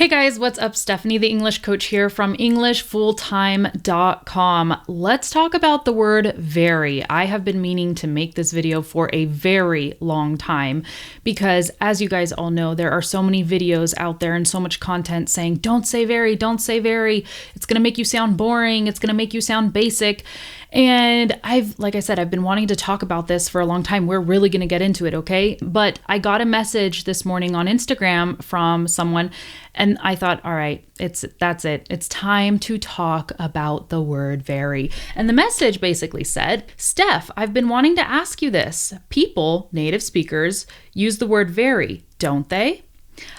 Hey guys, what's up? Stephanie, the English coach here from EnglishFullTime.com. Let's talk about the word very. I have been meaning to make this video for a very long time because, as you guys all know, there are so many videos out there and so much content saying, don't say very, don't say very. It's going to make you sound boring. It's going to make you sound basic. And like I said, I've been wanting to talk about this for a long time. We're really going to get into it, okay? But I got a message this morning on Instagram from someone, and I thought, all right, that's it. It's time to talk about the word very. And the message basically said, Steph, I've been wanting to ask you this. People, native speakers, use the word very, don't they?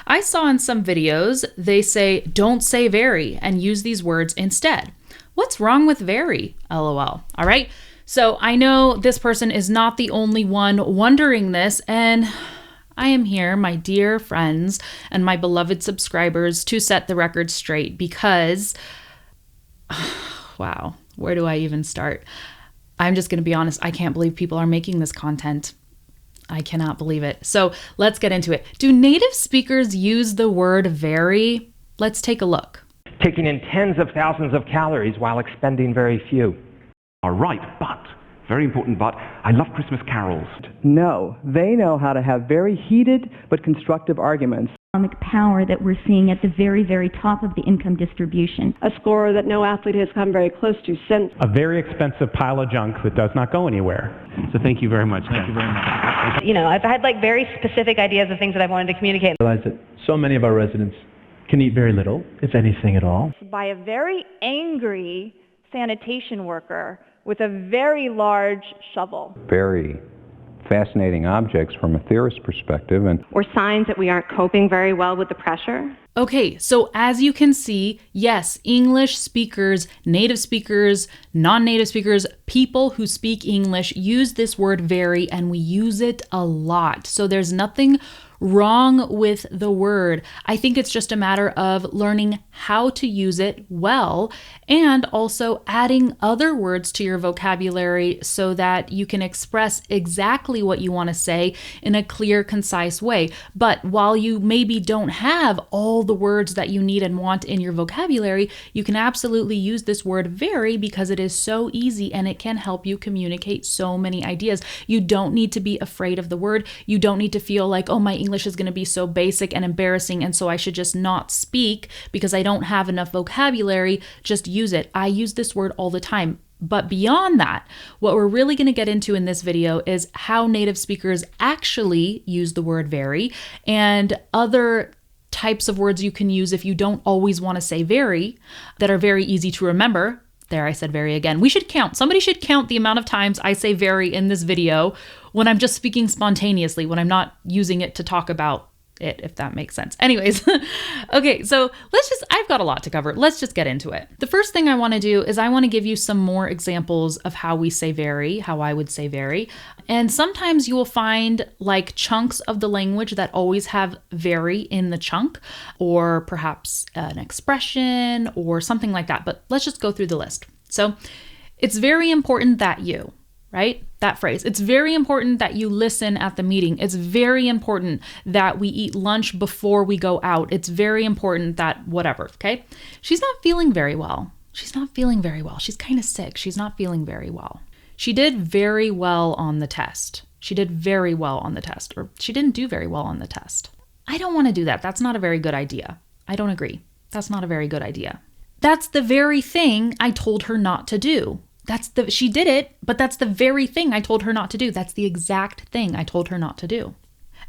I saw in some videos, they say, don't say very, and use these words instead. What's wrong with very? LOL. All right. So I know this person is not the only one wondering this, and I am here, my dear friends and my beloved subscribers, to set the record straight because, wow, where do I even start? I'm just going to be honest. I can't believe people are making this content. I cannot believe it. So let's get into it. Do native speakers use the word very? Let's take a look. Taking in tens of thousands of calories while expending very few. All right, but, very important but, I love Christmas carols. No, they know how to have very heated but constructive arguments. Economic power that we're seeing at the very, very top of the income distribution. A score that no athlete has come very close to since. A very expensive pile of junk that does not go anywhere. So thank you very much. Thank you very much. You know, I've had like very specific ideas of things that I wanted to communicate. I realize that so many of our residents can eat very little, if anything at all. By a very angry sanitation worker with a very large shovel. Very fascinating objects from a theorist's perspective. Or signs that we aren't coping very well with the pressure. Okay, so as you can see, yes, English speakers, native speakers, non-native speakers, people who speak English use this word very, and we use it a lot. So there's nothing wrong with the word. I think it's just a matter of learning how to use it well and also adding other words to your vocabulary so that you can express exactly what you want to say in a clear, concise way. But while you maybe don't have all the words that you need and want in your vocabulary, you can absolutely use this word very because it is so easy and it can help you communicate so many ideas. You don't need to be afraid of the word. You don't need to feel like, oh, my English is going to be so basic and embarrassing, and so I should just not speak because I don't have enough vocabulary. Just use it. I use this word all the time. But beyond that, what we're really going to get into in this video is how native speakers actually use the word very and other types of words you can use if you don't always want to say very that are very easy to remember. There, I said very again. We should count. Somebody should count the amount of times I say very in this video when I'm just speaking spontaneously, when I'm not using it to talk about it, if that makes sense. Anyways, okay, so I've got a lot to cover. Let's just get into it. The first thing I want to do is I want to give you some more examples of how we say very, how I would say very. And sometimes you will find like chunks of the language that always have very in the chunk, or perhaps an expression or something like that. But let's just go through the list. So it's very important that you, right? That phrase. It's very important that you listen at the meeting. It's very important that we eat lunch before we go out. It's very important that whatever, okay? She's not feeling very well. She's not feeling very well. She's kind of sick. She's not feeling very well. She did very well on the test. She did very well on the test, or she didn't do very well on the test. I don't want to do that. That's not a very good idea. I don't agree. That's not a very good idea. That's the very thing I told her not to do. She did it, but that's the very thing I told her not to do. That's the exact thing I told her not to do.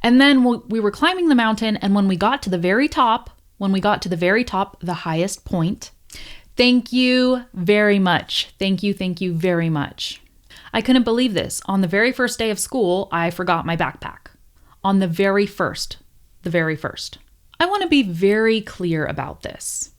And then we were climbing the mountain, and when we got to the very top, the highest point, thank you very much. Thank you very much. I couldn't believe this. On the very first day of school, I forgot my backpack. On the very first. I want to be very clear about this.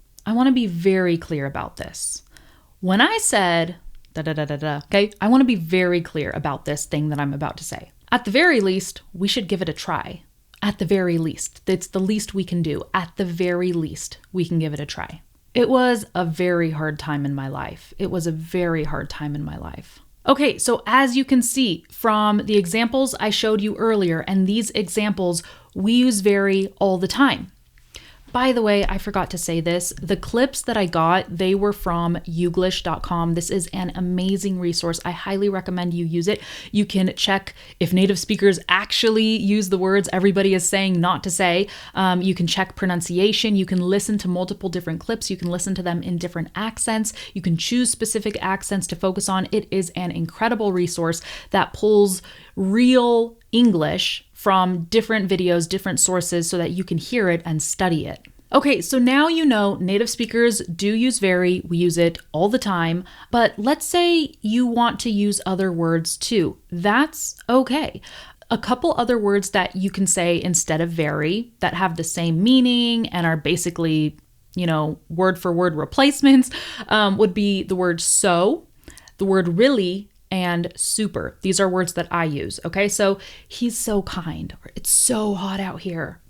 When I said okay, I want to be very clear about this thing that I'm about to say. At the very least, we should give it a try. At the very least. It's the least we can do. At the very least, we can give it a try. It was a very hard time in my life. Okay, so as you can see from the examples I showed you earlier, and these examples, we use very all the time. By the way, I forgot to say this. The clips that I got, they were from youglish.com. This is an amazing resource. I highly recommend you use it. You can check if native speakers actually use the words everybody is saying not to say. You can check pronunciation. You can listen to multiple different clips. You can listen to them in different accents. You can choose specific accents to focus on. It is an incredible resource that pulls real English from different videos, different sources, so that you can hear it and study it. Okay, so now you know native speakers do use very. We use it all the time. But let's say you want to use other words too. That's okay. A couple other words that you can say instead of very that have the same meaning and are basically, word for word replacements would be the word so, the word really, and super. These are words that I use. Okay, so he's so kind, or it's so hot out here,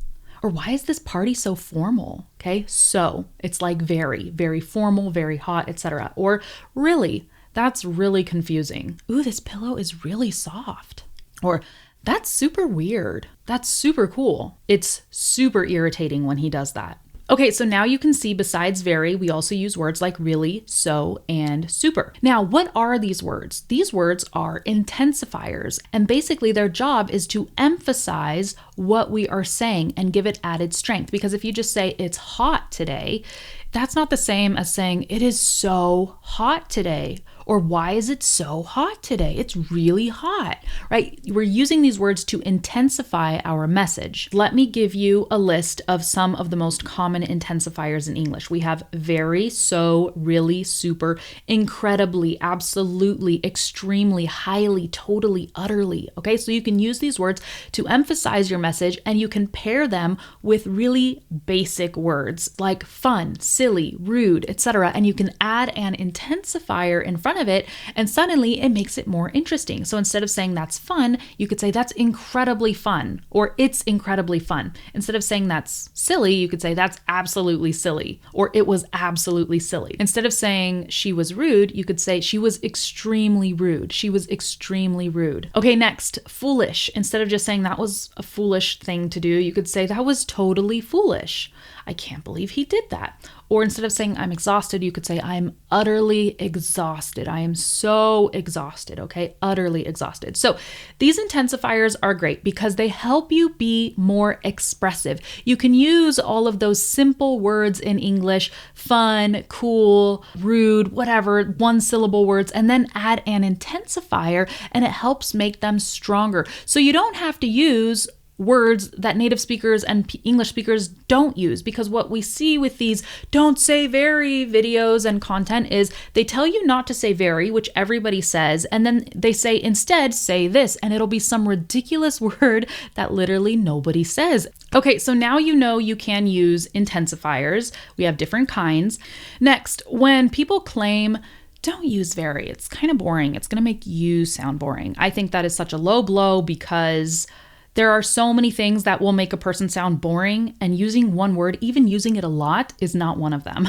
or why is this party so formal? Okay, so it's like very, very formal, very hot, etc. Or really, that's really confusing. Ooh, this pillow is really soft. Or that's super weird. That's super cool. It's super irritating when he does that. Okay, so now you can see besides very, we also use words like really, so, and super. Now, what are these words? These words are intensifiers, and basically their job is to emphasize what we are saying and give it added strength. Because if you just say it's hot today, that's not the same as saying it is so hot today. Or why is it so hot today? It's really hot, right? We're using these words to intensify our message. Let me give you a list of some of the most common intensifiers in English. We have very, so, really, super, incredibly, absolutely, extremely, highly, totally, utterly. Okay, so you can use these words to emphasize your message, and you can pair them with really basic words like fun, silly, rude, etc. And you can add an intensifier in front of it, and suddenly it makes it more interesting. So instead of saying that's fun, you could say that's incredibly fun, or it's incredibly fun. Instead of saying that's silly, you could say that's absolutely silly, or it was absolutely silly. Instead of saying she was rude, you could say she was extremely rude. She was extremely rude. Okay, next, foolish. Instead of just saying that was a foolish thing to do, you could say that was totally foolish. I can't believe he did that. Or instead of saying I'm exhausted, you could say I'm utterly exhausted. I am so exhausted, okay? Utterly exhausted. So these intensifiers are great because they help you be more expressive. You can use all of those simple words in English, fun, cool, rude, whatever, one syllable words, and then add an intensifier, and it helps make them stronger. So you don't have to use words that native speakers and English speakers don't use, because what we see with these don't say very videos and content is they tell you not to say very, which everybody says, and then they say instead say this, and it'll be some ridiculous word that literally nobody says. Okay, so now you know you can use intensifiers. We have different kinds. Next, when people claim don't use very, it's kind of boring, it's going to make you sound boring. I think that is such a low blow because there are so many things that will make a person sound boring, and using one word, even using it a lot, is not one of them.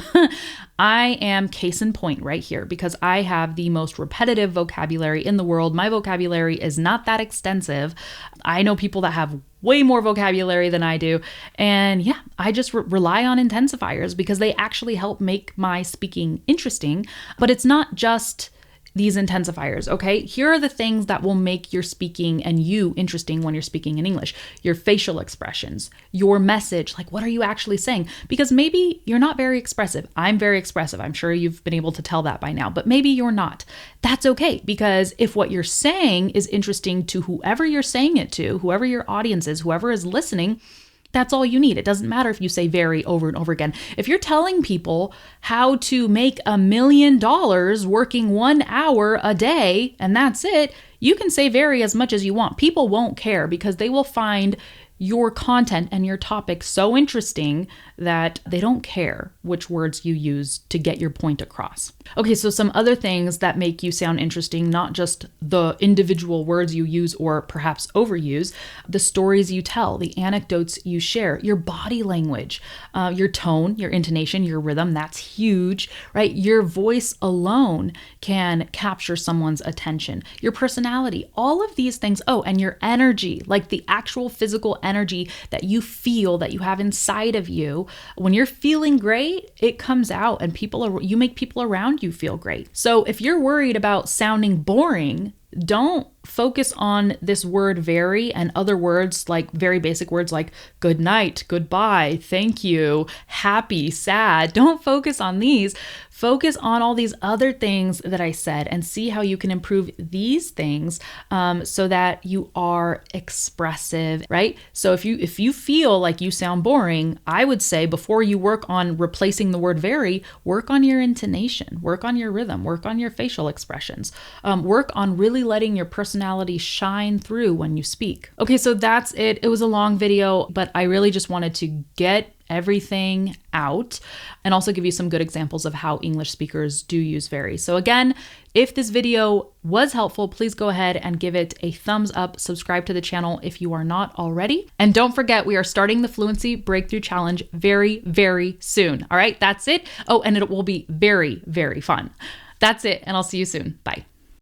I am case in point right here because I have the most repetitive vocabulary in the world. My vocabulary is not that extensive. I know people that have way more vocabulary than I do. And yeah, I just rely on intensifiers because they actually help make my speaking interesting. But it's not just these intensifiers, okay? Here are the things that will make your speaking and you interesting when you're speaking in English. Your facial expressions, your message, like what are you actually saying? Because maybe you're not very expressive. I'm very expressive. I'm sure you've been able to tell that by now, but maybe you're not. That's okay, because if what you're saying is interesting to whoever you're saying it to, whoever your audience is, whoever is listening, that's all you need. It doesn't matter if you say very over and over again. If you're telling people how to make $1 million working 1 hour a day and that's it, you can say very as much as you want. People won't care because they will find your content and your topic so interesting that they don't care which words you use to get your point across. Okay, so some other things that make you sound interesting, not just the individual words you use or perhaps overuse, the stories you tell, the anecdotes you share, your body language, your tone, your intonation, your rhythm, that's huge, right? Your voice alone can capture someone's attention, your personality, all of these things. Oh, and your energy, like the actual physical energy that you feel, that you have inside of you. When you're feeling great, it comes out and you make people around you feel great. So if you're worried about sounding boring, don't focus on this word very and other words, like very basic words like good night, goodbye, thank you, happy, sad. Don't focus on these. Focus on all these other things that I said and see how you can improve these things so that you are expressive, right? So if you feel like you sound boring, I would say before you work on replacing the word very, work on your intonation, work on your rhythm, work on your facial expressions, work on really letting your personality shine through when you speak. Okay, so that's it. It was a long video, but I really just wanted to get everything out and also give you some good examples of how English speakers do use very. So again, if this video was helpful, please go ahead and give it a thumbs up, subscribe to the channel if you are not already. And don't forget, we are starting the Fluency Breakthrough Challenge very, very soon. All right, that's it. Oh, and it will be very, very fun. That's it, and I'll see you soon. Bye.